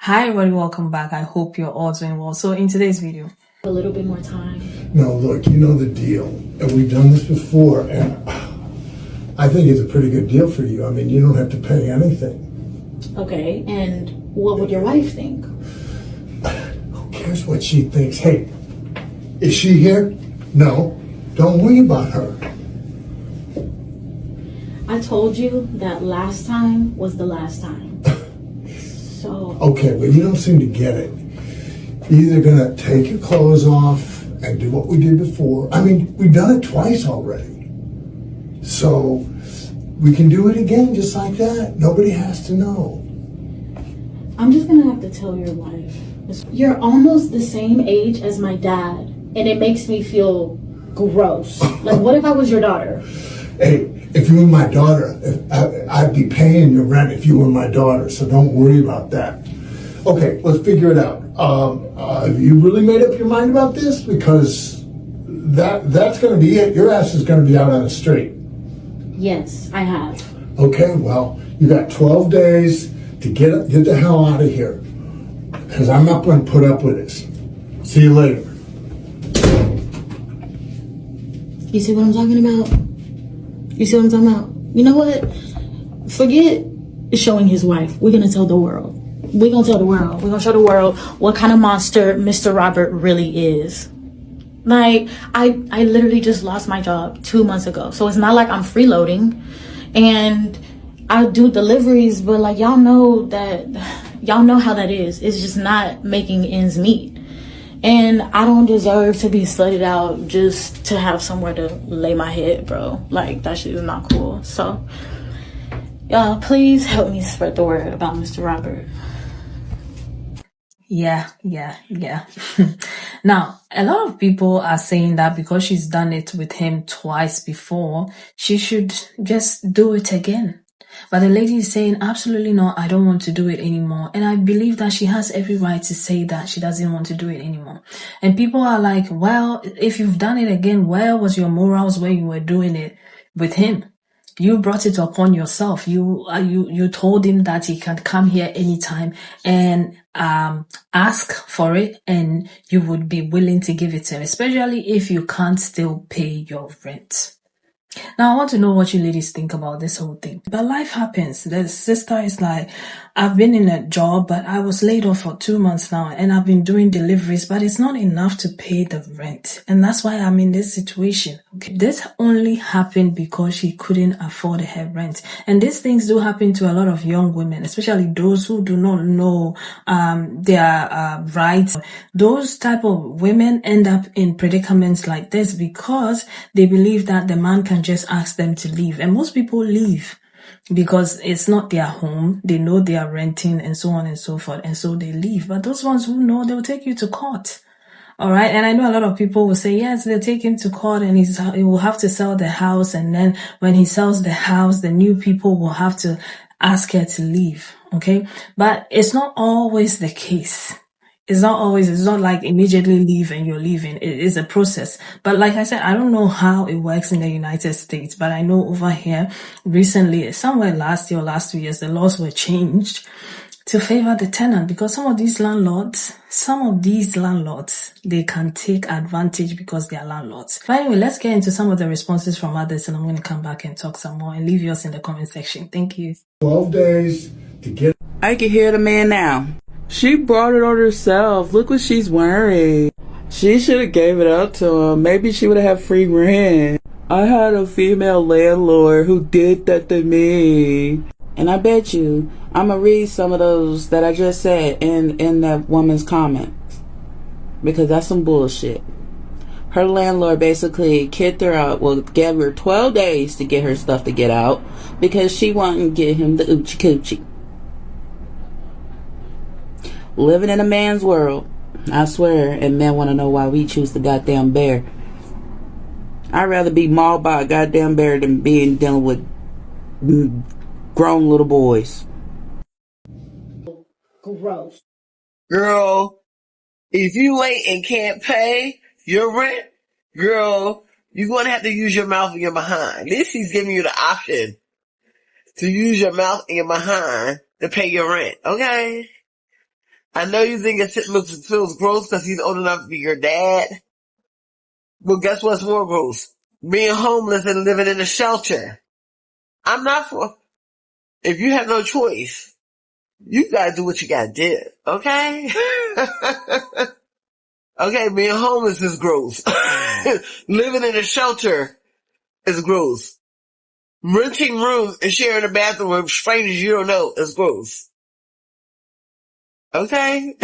Hi everybody, welcome back. I hope you're all doing well. So in today's video, A little bit more time. No, look, you know the deal. And we've done this before, and I think it's a pretty good deal for you. I mean, you don't have to pay anything. Okay, and what would your wife think? Who cares what she thinks? Hey, is she here? No. Don't worry about her. I told you that last time was the last time. So, Okay, well, you don't seem to get it. You're either gonna take your clothes off and do what we did before. I mean, we've done it twice already. So, we can do it again just like that. Nobody has to know. I'm just gonna have to tell your wife. You're almost the same age as my dad, and it makes me feel gross. Like, what if I was your daughter? Hey, if you were my daughter, I'd be paying your rent if you were my daughter, so don't worry about that. Okay, let's figure it out. You really made up your mind about this? Because that's going to be it. Your ass is going to be out on the street. Yes, I have. Okay, well, you got 12 days to get the hell out of here. Because I'm not going to put up with this. See you later. You see what I'm talking about? You see what I'm talking about? You know what? Forget showing his wife. We're gonna tell the world. We're gonna tell the world. We're gonna show the world what kind of monster Mr. Robert really is. Like, I literally just lost my job 2 months ago. So it's not like I'm freeloading. And I do deliveries, but like y'all know how that is. It's just not making ends meet. And I don't deserve to be slutted out just to have somewhere to lay my head, bro. Like, that shit is not cool. So, y'all, please help me spread the word about Mr. Robert. yeah. Now, a lot of people are saying that because she's done it with him twice before, she should just do it again. But the lady is saying, absolutely not, I don't want to do it anymore. And I believe that she has every right to say that she doesn't want to do it anymore. And people are like, well, if you've done it again, where was your morals when you were doing it with him? You brought it upon yourself. You told him that he can come here anytime and ask for it, and you would be willing to give it to him, especially if you can't still pay your rent. Now, I want to know what you ladies think about this whole thing. But life happens. The sister is like, I've been in a job, but I was laid off for 2 months now, and I've been doing deliveries, but it's not enough to pay the rent. And that's why I'm in this situation. Okay. This only happened because she couldn't afford her rent. And these things do happen to a lot of young women, especially those who do not know their rights. Those type of women end up in predicaments like this because they believe that the man can just ask them to leave. And most people leave because it's not their home. They know they are renting and so on and so forth. And so they leave. But those ones who know, they'll take you to court. All right. And I know a lot of people will say, yes, they'll take him to court and he will have to sell the house. And then when he sells the house, the new people will have to ask her to leave. Okay. But it's not always the case. It's not like immediately leave and you're leaving. It is a process. But like I said, I don't know how it works in the United States, but I know over here recently, somewhere last year or last 2 years, the laws were changed to favor the tenant because some of these landlords, they can take advantage because they are landlords. But anyway, let's get into some of the responses from others and I'm going to come back and talk some more and leave yours in the comment section. Thank you. 12 days to get... I can hear the man now. She brought it on herself. Look what she's wearing. She should have gave it up to him. Maybe she would have had free rent. I had a female landlord who did that to me. And I bet you, I'm going to read some of those that I just said in that woman's comments. Because that's some bullshit. Her landlord basically kicked her out. Well, gave her 12 days to get her stuff to get out. Because she wanted to get him the oochie coochie. Living in a man's world, I swear, and men want to know why we choose the goddamn bear. I'd rather be mauled by a goddamn bear than dealing with grown little boys. Gross. Girl, if you late and can't pay your rent, girl, you're going to have to use your mouth and your behind. This is giving you the option to use your mouth and your behind to pay your rent, okay? I know you think it feels gross because he's old enough to be your dad. Well, guess what's more gross? Being homeless and living in a shelter. I'm not for, if you have no choice, you gotta do what you gotta do, okay? Okay, being homeless is gross. Living in a shelter is gross. Renting rooms and sharing a bathroom with strangers you don't know is gross. Okay?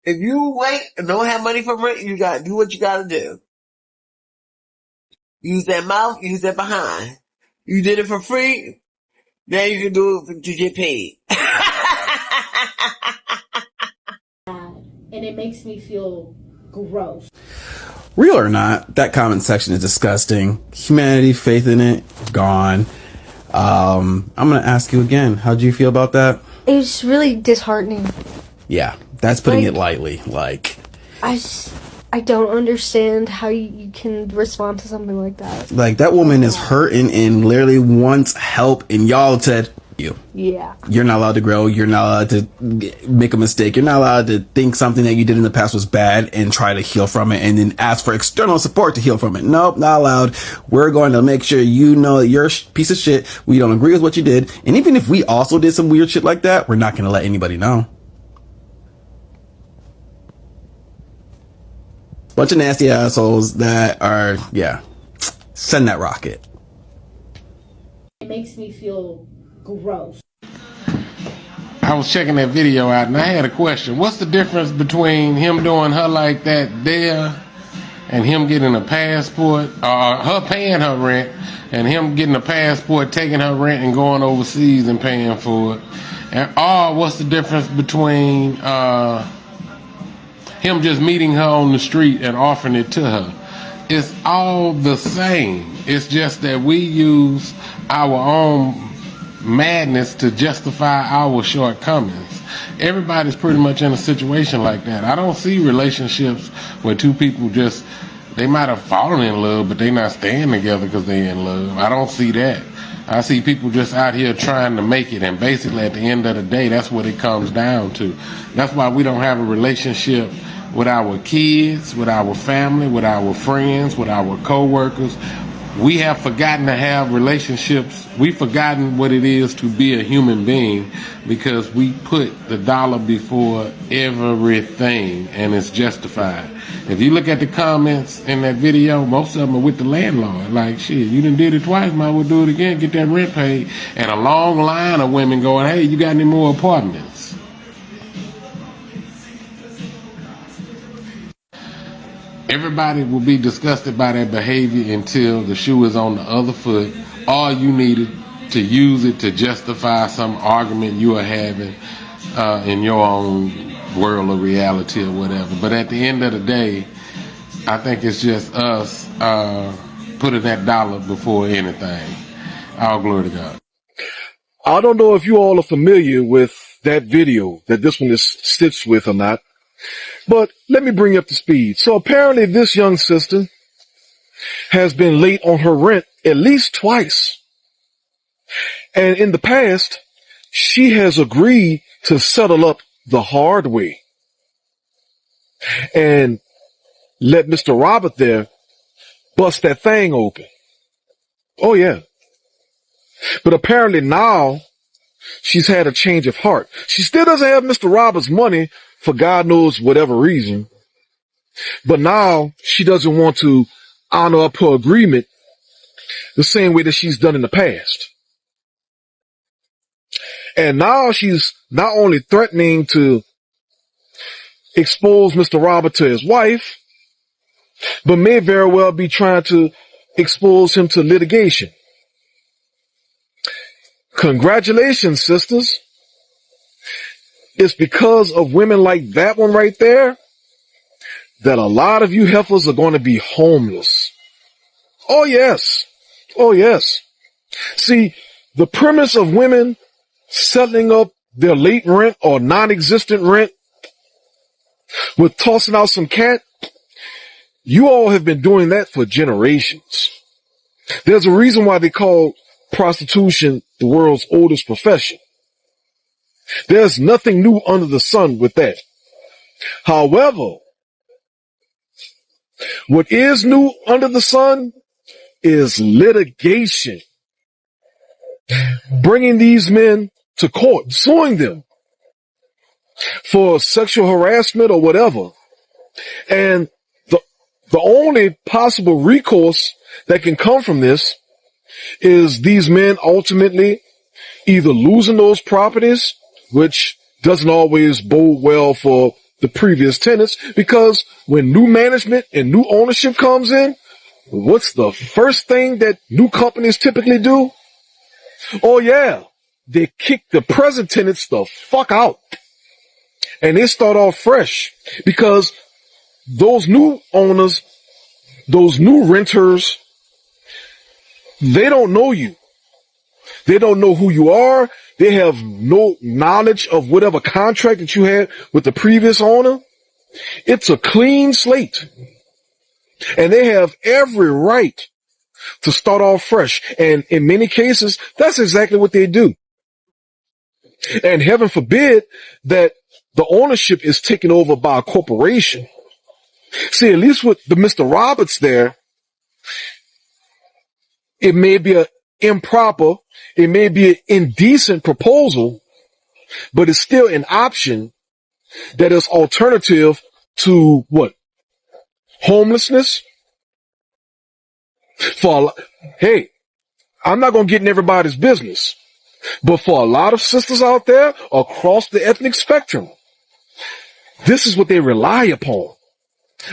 If you wait and don't have money for rent, you gotta do what you gotta do. Use that mouth, use that behind. You did it for free, now you can do it to get paid. And it makes me feel gross. Real or not, that comment section is disgusting. Humanity, faith in it, gone. I'm gonna ask you again. How do you feel about that? It was really disheartening. Yeah, that's putting it lightly. I don't understand how you can respond to something like that. Like, that woman is hurting and literally wants help, and y'all said, Yeah. you're not allowed to grow. You're not allowed to make a mistake. You're not allowed to think something that you did in the past was bad and try to heal from it and then ask for external support to heal from it. Nope, not allowed. We're going to make sure you know that you're a piece of shit. We don't agree with what you did. And even if we also did some weird shit like that, we're not going to let anybody know. Bunch of nasty assholes that are, send that rocket. It makes me feel gross. I was checking that video out and I had a question. What's the difference between him doing her like that there and him getting a passport, or her paying her rent and him getting a passport, taking her rent and going overseas and paying for it? And what's the difference between him just meeting her on the street and offering it to her? It's all the same. It's just that we use our own madness to justify our shortcomings. Everybody's pretty much in a situation like that. I don't see relationships where two people they might have fallen in love, but they not staying together because they're in love. I don't see that. I see people just out here trying to make it, and basically at the end of the day, that's what it comes down to. That's why we don't have a relationship with our kids, with our family, with our friends, with our co-workers. We have forgotten to have relationships. We've forgotten what it is to be a human being because we put the dollar before everything, and it's justified. If you look at the comments in that video, most of them are with the landlord. Like, shit, you done did it twice, might well do it again, get that rent paid. And a long line of women going, hey, you got any more apartments? Everybody will be disgusted by that behavior until the shoe is on the other foot, or you needed to use it to justify some argument you are having in your own world of reality or whatever. But at the end of the day, I think it's just us putting that dollar before anything. All glory to God. I don't know if you all are familiar with that video that this one sits with or not. But let me bring you up to speed. So apparently this young sister has been late on her rent at least twice. And in the past, she has agreed to settle up the hard way and let Mr. Robert there bust that thing open. Oh yeah. But apparently now she's had a change of heart. She still doesn't have Mr. Robert's money for God knows whatever reason. But now she doesn't want to honor up her agreement the same way that she's done in the past. And now she's not only threatening to expose Mr. Robert to his wife, but may very well be trying to expose him to litigation. Congratulations, sisters. It's because of women like that one right there that a lot of you heifers are going to be homeless. Oh yes. Oh yes. See, the premise of women settling up their late rent or non-existent rent with tossing out some cat, you all have been doing that for generations. There's a reason why they call prostitution the world's oldest profession. There's nothing new under the sun with that. However, what is new under the sun is litigation. Bringing these men to court, suing them for sexual harassment or whatever. And the only possible recourse that can come from this is these men ultimately either losing those properties, which doesn't always bode well for the previous tenants, because when new management and new ownership comes in, what's the first thing that new companies typically do? Oh yeah, they kick the present tenants the fuck out. And they start off fresh, because those new owners, those new renters, they don't know you. They don't know who you are. They have no knowledge of whatever contract that you had with the previous owner. It's a clean slate. And they have every right to start off fresh. And in many cases, that's exactly what they do. And heaven forbid that the ownership is taken over by a corporation. See, at least with the Mr. Roberts there, it may be an improper, it may be an indecent proposal, but it's still an option that is alternative to what? Homelessness? Hey, I'm not going to get in everybody's business, but for a lot of sisters out there across the ethnic spectrum, this is what they rely upon.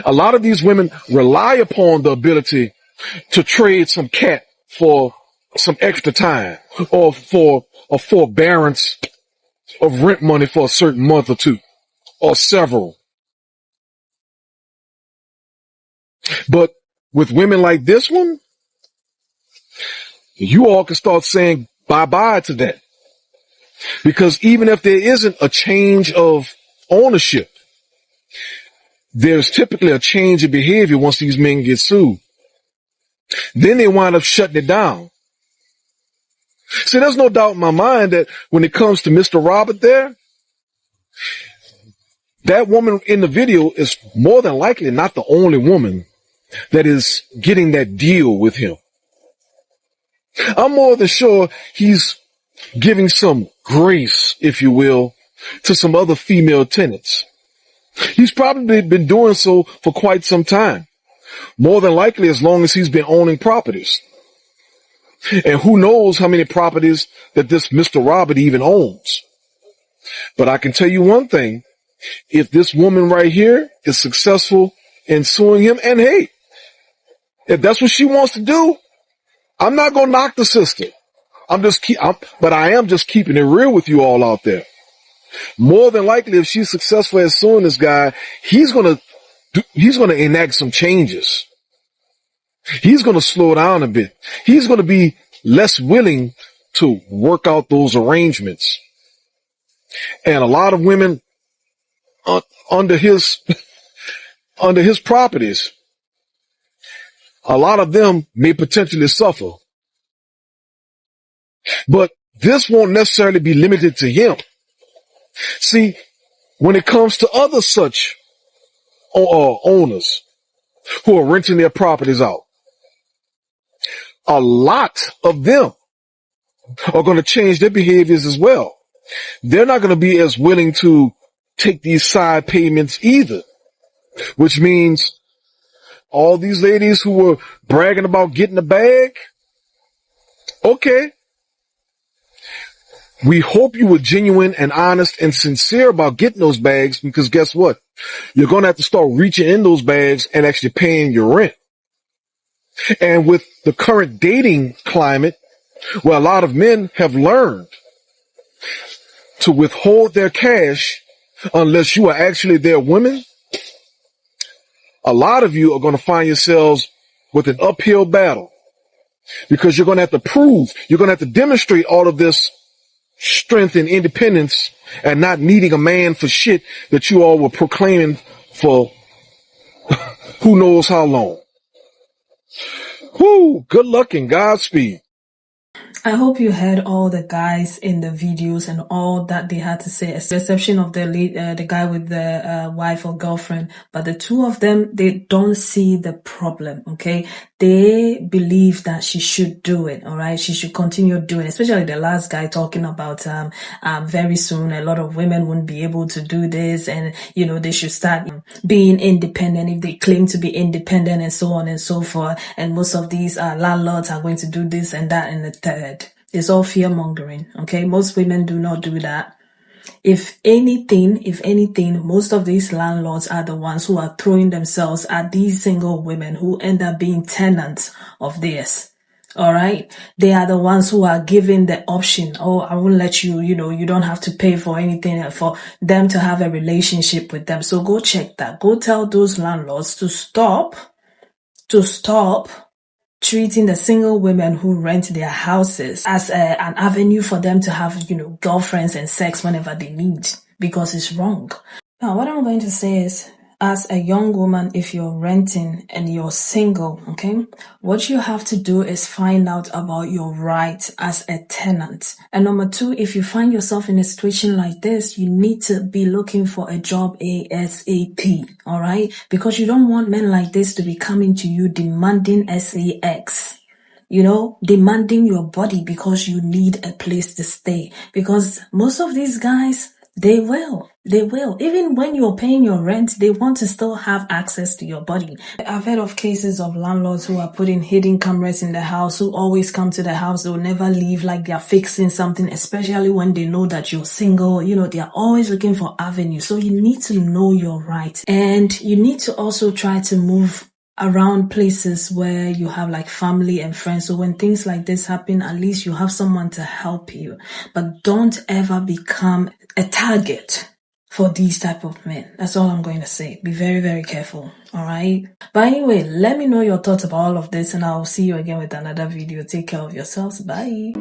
A lot of these women rely upon the ability to trade some cat for some extra time, or for a forbearance of rent money for a certain month or two, or several. But with women like this one, you all can start saying bye-bye to that. Because even if there isn't a change of ownership, there's typically a change of behavior once these men get sued. Then they wind up shutting it down. See, there's no doubt in my mind that when it comes to Mr. Robert there, that woman in the video is more than likely not the only woman that is getting that deal with him. I'm more than sure he's giving some grace, if you will, to some other female tenants. He's probably been doing so for quite some time. More than likely as long as he's been owning properties. And who knows how many properties that this Mr. Robert even owns. But I can tell you one thing. If this woman right here is successful in suing him, and hey, if that's what she wants to do, I'm not going to knock the sister. But I am just keeping it real with you all out there. More than likely, if she's successful at suing this guy, he's going to enact some changes. He's going to slow down a bit. He's going to be less willing to work out those arrangements. And a lot of women under his properties, a lot of them may potentially suffer. But this won't necessarily be limited to him. See, when it comes to other such owners who are renting their properties out, a lot of them are going to change their behaviors as well. They're not going to be as willing to take these side payments either, which means all these ladies who were bragging about getting a bag, okay, we hope you were genuine and honest and sincere about getting those bags, because guess what? You're going to have to start reaching in those bags and actually paying your rent. And with the current dating climate, where a lot of men have learned to withhold their cash unless you are actually their women, a lot of you are going to find yourselves with an uphill battle, because you're going to have to prove, you're going to have to demonstrate all of this strength and independence and not needing a man for shit that you all were proclaiming for who knows how long. Whoo, good luck and Godspeed. I hope you heard all the guys in the videos and all that they had to say, exception of the guy with the wife or girlfriend. But the two of them, they don't see the problem, okay? They believe that she should do it, all right? She should continue doing it, especially the last guy talking about very soon a lot of women won't be able to do this, and, you know, they should start being independent if they claim to be independent and so on and so forth. And most of these landlords are going to do this and that and the third. It's all fear mongering, okay? Most women do not do that. If anything, most of these landlords are the ones who are throwing themselves at these single women who end up being tenants of theirs. All right. They are the ones who are giving the option. Oh, I won't let you, you know, you don't have to pay for anything for them to have a relationship with them. So go check that. Go tell those landlords to stop treating the single women who rent their houses as an avenue for them to have, you know, girlfriends and sex whenever they need, because it's wrong. Now, what I'm going to say is, as a young woman, if you're renting and you're single, okay, what you have to do is find out about your rights as a tenant. And number two, if you find yourself in a situation like this, you need to be looking for a job ASAP, all right? Because you don't want men like this to be coming to you demanding sex. You know, demanding your body because you need a place to stay. Because most of these guys, they will. Even when you're paying your rent, they want to still have access to your body. I've heard of cases of landlords who are putting hidden cameras in the house, who always come to the house. They'll never leave, like they're fixing something, especially when they know that you're single. You know, they're always looking for avenues. So you need to know your rights. And you need to also try to move around places where you have like family and friends. So when things like this happen, at least you have someone to help you. But don't ever become a target for these type of men. That's all I'm going to say. Be very, very careful. All right. But anyway, let me know your thoughts about all of this, and I'll see you again with another video. Take care of yourselves. Bye.